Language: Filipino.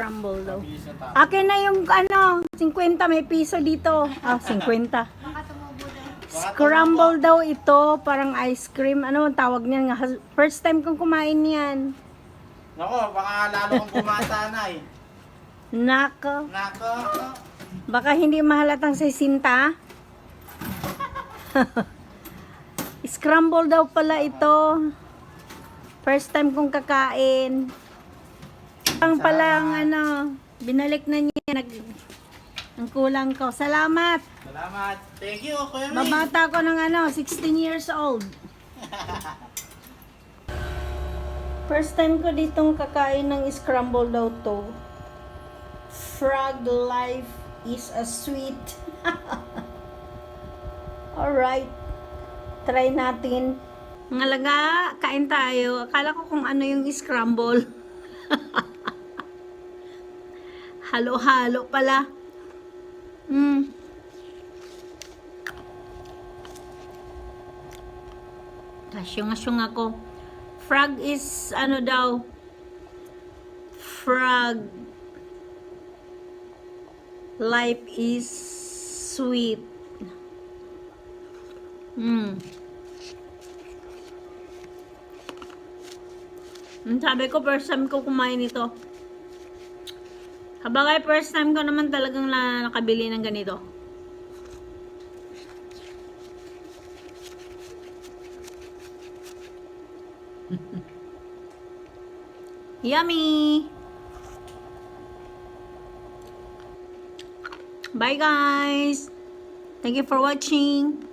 Scramble daw. Akin na yung ano, 50 may piso dito. Ah, 50. Scramble daw ito, parang ice cream. Ano ang tawag niyan? First time kong kumain yan. Nako, baka lalo kang pumata na eh. Nako. Nako. Baka hindi mahalatang sisinta. Scramble daw pala ito. First time kong kakain. Ang palang ano, binalik na niya. Ang kulang ko. Salamat. Salamat. Thank you, Kuya May. Babata ko ng ano, 16 years old. First time ko ditong kakain ng scramble daw to. Frog life is a sweet. Alright. Try natin. Mga laga, kain tayo. Akala ko kung ano yung scramble. Halo-halo pala. Kasyong-asyong ako. Frog is, ano daw, frog. Life is sweet. Sabi ko, first time ko kumain ito. Kabagay, first time ko naman talagang nakabili ng ganito. Yummy! Bye guys! Thank you for watching.